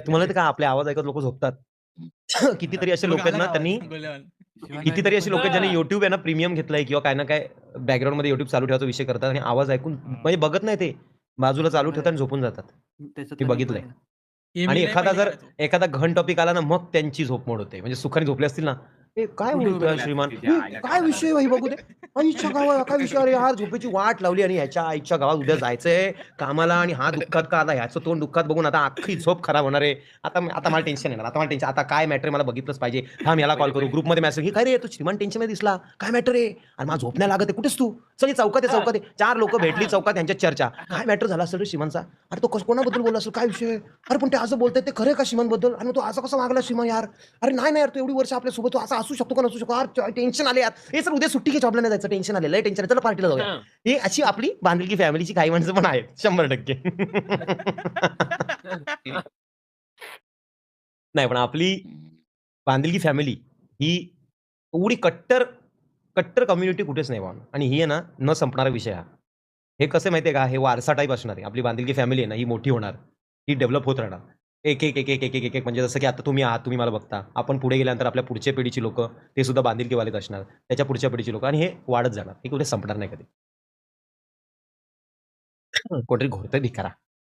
तुम्हाला ते का आपले आवाज ऐकत लोकं झोपतात. कितीतरी असे तो लोक आहेत गाला ना, का आवाज त्यांनी गोल्यावाला? शिवांना कितीतरी असे लोक आहेत, ज्यांनी झोपायचं. YouTube आहे ना, प्रीमियम घेतलंय किंवा काही ना काही बॅकग्राऊंडमध्ये YouTube चालू ठेवायचा विषय करतात आणि आवाज ऐकून हां. म्हणजे बघत नाही ते. बाजूला चालू ठेवतात बरोबर आणि झोपून जातात. मी त्याच्यातला मी पण बघितलंय. आहे. हे आणि मी लय एखादा पहिले जर करायचो. एखादा घन टॉपिक आला ना, मग त्यांची झोप मोड होते. म्हणजे सुखाने झोपले असतील ना, "ए काय कुठे म्हणतोय उभे हा राहिले असतील श्रीमान? तिच्या ए आईला काय काय झालं? विषय भाई बघू दे." आईच्या गावात काय विषय? अरे यार झोपेची वाट लावली आणि ह्याच्या आईच्या गावात उद्या जायचंय कामाला आणि हा दुःखात का आला? ह्याचं तोंड दुःखात बघून आता अख्खी झोप खराब होणार आहे. आता मला टेन्शन येणार. आता मला टेन्शन आता काय मॅटर मला बघितलंच पाहिजे. थांब याला कॉल पहिले करू. पहिले ग्रुपमध्ये मेसेज "हे काय रे? तू श्रीमान टेन्शनमध्ये दिसला. काय मॅटर आहे? आणि मला झोप नाही लागत आहे. कुठेस तू? चल चौकात आहे, चौकात आहे." 4 लोकं भेटली चौकात यांच्यात चर्चा. "काय मॅटर झाला असेल रे श्रीमानचा? अरे तो कोणाबद्दल बोलला असेल? काय विषय? अरे पण ते असं बोलतायत ते खरं आहे का श्रीमानबद्दल? आणि मग तू असं कसं वागला श्रीमान यार? अरे नाही ना यार, तू एवढी वर्ष आपल्यासोबत तू असा असू शकतो का नसू शकतो? यार टेन्शन आले यार. हे सर उद्या सुट्टी घे, जॉबला नाही जायचं. टेन्शन आलं. लय टेन्शन आहे. चला पार्टीला जाऊया." ही अशी आपली बांधिलकी फॅमिलीची काही माणसं पण आहेत 100% नाही, पण आपली बांधिलकी फॅमिली ही एवढी कट्टर, कट्टर कम्युनिटी कुठेच नाही बाबा आणि ही आहे ना, न संपणारा विषय हा. हे कसं माहिती आहे का? हे वारसा टाइप असणार आहे. आपली बांधिलकी फॅमिली आहे ना, ही मोठी होणार. ही डेव्हलप होत राहणार. एक, एक, एक, एक, एक, एक, एक म्हणजे जसं की आता तुम्ही आहात, तुम्ही मला बघता. आपण पुढे गेल्यानंतर आपल्या पुढच्या पिढीची लोकं, ते सुद्धा बांधिलकीवालेच असणार. त्याच्या पुढच्या पिढीची लोकं आणि हे वाढत जाणार. हे कुठे संपणार नाही कधी. कोणतरी घोरतंय धिक्कारा.